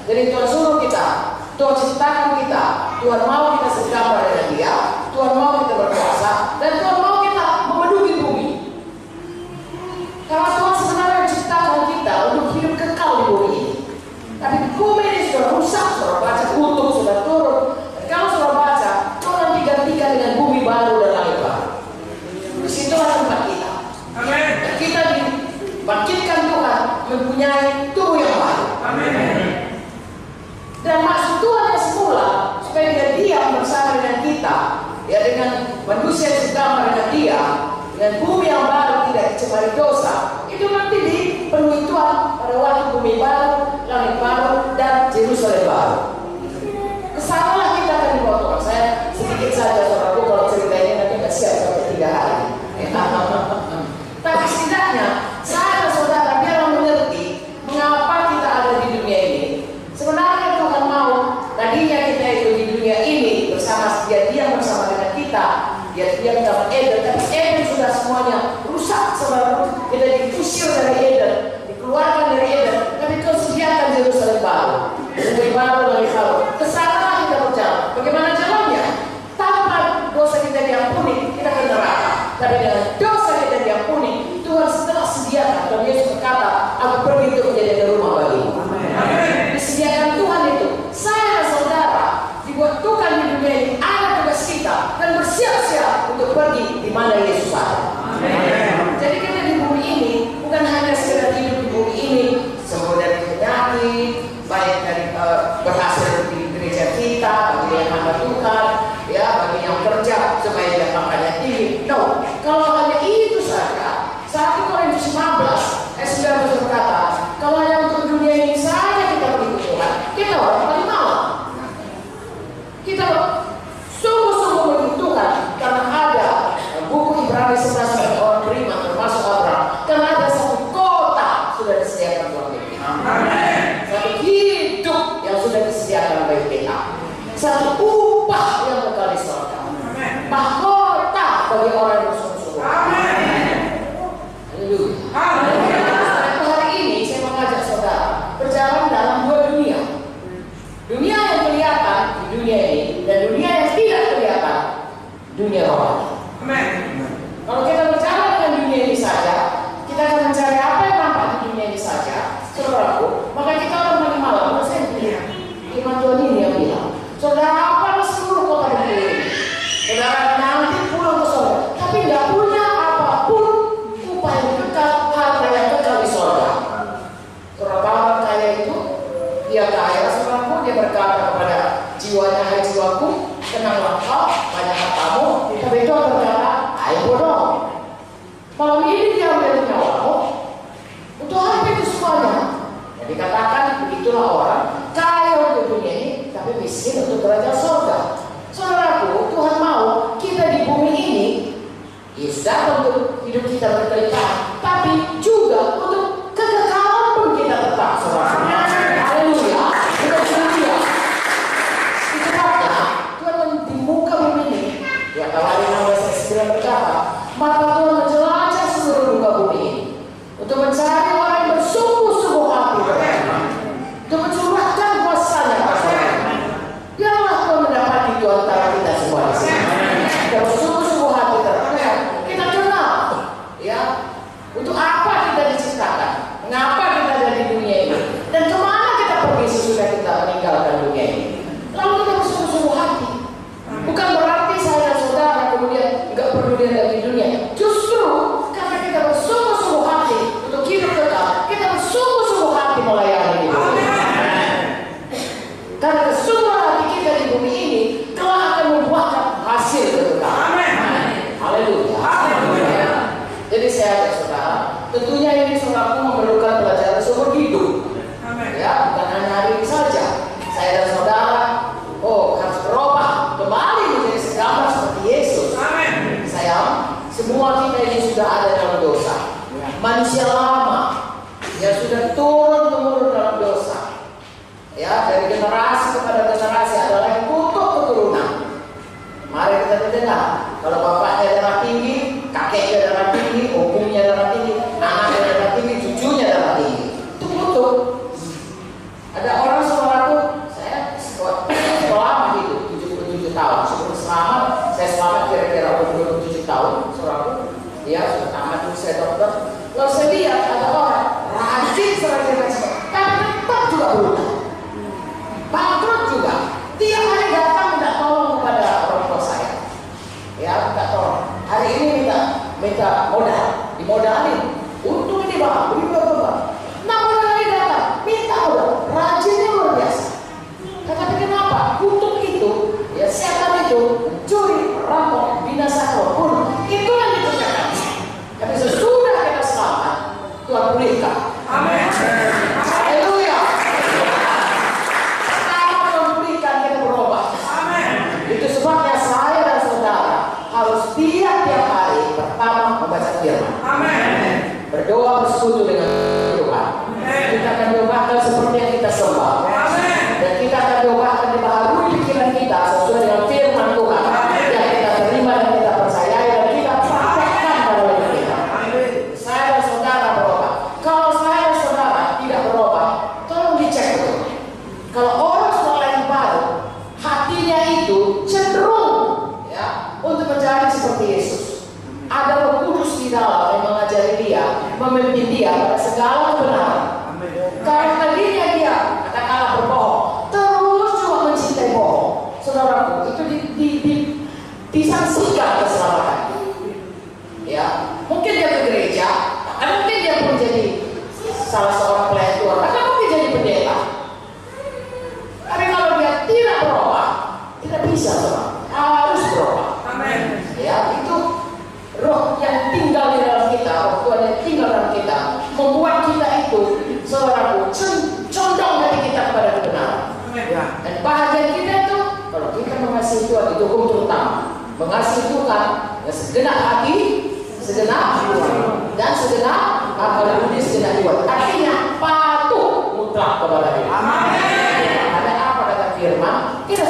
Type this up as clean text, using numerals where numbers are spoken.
Jadi Tuhan suruh kita, Tuhan ciptakan kita, Tuhan mau kita segambar dengan Dia, Tuhan mau kita berkuasa, dan Tuhan mau kita memenuhi bumi. Karena Tuhan sebenarnya menciptakan kita untuk hidup kekal di bumi ini. Tapi bumi ini sudah rusak, sudah baca kutub, sudah turun. Dan kalau sudah baca, Tuhan digantikan dengan bumi baru dan langit baru. Disitulah tempat kita. Amin. Kita dibangkitkan Tuhan mempunyai tubuh yang baru. Amin. Dan maksud Tuhan yang semula supaya Dia diam bersama dengan kita, ya, dengan manusia yang segambar dengan Dia, dengan bumi yang baru tidak dicemari dosa, itu nanti dipenuhi Tuhan pada waktu bumi baru, langit baru, dan Yerusalem baru. Kesanalah kita akan dibawa Tuhan. Saya sedikit saja saudaraku, kalau cerita ini nanti nggak siap sampai 3 hari. Tapi setidaknya saya dan saudara biarlah mengerti mengapa kita ada di dunia ini. Sebenarnya Tuhan mau tadinya kita itu di dunia ini bersama Dia bersama dengan kita. Dia dalam Eden, tapi Eden sudah semuanya rusak, saudara. Kita diusir dari Eden, dikeluarkan dari Eden, tapi Tuhan sediakan Yerusalem baru, bumi baru, langit baru. Kesana kita berjalan. Bagaimana jalannya? Tanpa dosa kita diampuni, kita ke neraka. Tapi dengan dosa kita diampuni, Tuhan setelah sediakan. Dan Yesus berkata, aku pergi untuk menjadi rumah bagimu. Disediakan Tuhan itu. Saya dan saudara dibuat Tuhan di dunia ini, ada tugas kita dan bersiap-siap untuk pergi di mana Yesus ada. Jadi kita di bumi ini bukan hanya sekedar hidup di bumi ini, semua dari penyakit, baik dari berhasil di gereja kita, bagi yang hamba Tuhan, ya, bagi yang kerja supaya dia makannya tinggi. No, kalau hanya itu saja, 1 Korintus 15 ayat 19 berkata, kalau hanya untuk dunia ini saja kita mengikut Tuhan, kita orang paling malas. Kita sungguh-sungguh mengikut Tuhan karena ada buku Ibrani 11 dari orang beriman termasuk Abraham, karena ada satu kota sudah disediakan Tuhan bagi kita. Satu hidup yang sudah disediakan bagi kita. Satu upah yang kekal di surga. Mahkota bagi orang yang bersungguh-sungguh. Haleluya. Hari ini saya mengajak saudara berjalan dalam 2 dunia. Dunia yang kelihatan di dunia ini dan dunia yang tidak kelihatan, dunia rohani. Kalau kita berjalan dengan dunia ini saja, kita akan mencari apa yang nampak di dunia ini saja, saudaraku. Maka kita akan paling malam. Menurut saya bilang, firman Tuhan ini yang bilang, saudara apa seluruh kota di dunia ini, saudara nanti pulang ke surga, tapi nggak punya apapun upah yang kekal, harta yang kekal di surga. Saudara orang kaya itu, dia kaya, saudaraku, dia berkata kepada jiwanya, hai jiwaku, tenanglah kau, banyak hartamu, tapi itu berkata, hai bodoh, malam ini dia ambil nyawamu, untuk apa itu semuanya? Jadi katakan, begitulah orang kaya untuk dunia ini, tapi miskin untuk kerajaan surga. Saudaraku, Tuhan mau kita di bumi ini, bisa untuk hidup kita berkelimpahan, tapi juga untuk kekekalan pun kita tetap, saudara. Haleluya. Kita setia. Sebabnya Tuhan di muka bumi ini, ya kalau hari ini saya segera berkata, maka Tuhan menjelajah seluruh muka bumi ini untuk mencari orang yang bersungguh-sungguh hati, untuk mencurahkan kuasanya. Biarlah Tuhan mendapati Tuhan antara kita semua di sini. Kita bersungguh-sungguh hati terhadap kita kenal, ya, untuk apa kita diciptakan, mengapa kita ada di dunia ini, dan kemana kita pergi sesudah kita meninggalkan dunia ini. Lalu kita bersungguh-sungguh hati. Bukan berarti saya dan saudara kemudian nggak peduli lagi dunia. Justru karena kita bersungguh-sungguh hati untuk hidup kekal, kita bersungguh-sungguh hati melayani di bumi. Karena kesungguhan hati kita di bumi ini telah akan membuahkan hasil kekekalan. Haleluya. Jadi saya ajak saudara, tentunya ini saudaraku memerlukan pelajaran seumur hidup. Ya, bukan hanya hari ini saja. Saya dan saudara, harus berubah kembali menjadi segambar seperti Yesus. Sayang, semua kita ini sudah ada dalam dosa. Manusia lama yang sudah turun-temurun dalam dosa. Ya, dari generasi kepada generasi adalah yang kutuk keturunan. Mari kita tahun sebelum selamat. Saya selamat kira-kira umur 27 tahun, saudaraku. Ya, sudah tamat dulu saya dokter. Lalu saya lihat ada orang rajin seragam macam, tapi tetap juga berutang, bangkrut juga. Tiap hari datang minta tolong kepada orang tua saya. Ya, minta tolong. Hari ini minta modal, dimodalin. Untung ini bang, beli berapa? Namun hari datang minta modal, rajinnya luar biasa. Tetapi kenapa? Kutuk itu, ya setan itu mencuri, merampok, binasakan, bunuh. Itu yang dikerjakan. Tapi sesudah kita selamat, Tuhan pulihkan. Amin. Haleluya. Pertama Tuhan pulihkan, kita berubah. Amin. Itu sebabnya saya dan saudara harus tiap hari pertama membaca firman. Amin. Berdoa bersekutu dengan Tuhan. Kita akan doakan seperti yang kita sembah. Dan kita akan doakan dibaharui pikiran kita sesuai dengan firman Tuhan yang kita terima dan kita percayai dan kita praktekkan dalam hidup kita. Saya dan saudara berubah. Kalau saya dan saudara tidak berubah, tolong dicek betul. Kalau orang setelah yang baru, hatinya itu cenderung ya untuk menjadi seperti Yesus. Ada Roh Kudus di dalam yang mengajari dia, memimpin dia pada segala kebenaran. Kalau tadinya dia katakanlah berbohong, terus cuma mencintai bohong, saudaraku, itu disangsikan keselamatan. Ya, mungkin dia ke gereja, mungkin dia pun jadi salah seorang pelayan Tuhan, atau mungkin jadi pendeta. Tapi kalau dia tidak berubah, tidak bisa, saudara. Harus berubah. Amin. Ya, itu Roh yang tinggal di dalam kita, Roh Tuhan yang tinggal dalam kita, membuat kita itu, saudaraku, condong dari kita kepada kebenaran. Ya. Dan bahagia kita itu, kalau kita mengasihi Tuhan, itu hukum terutama. Mengasihi Tuhan, ya segenap hati, segenap jiwa, dan segenap akal budi, segenap jiwa. Artinya patuh mutlak kepada Dia. Ada apa kata firman? Kita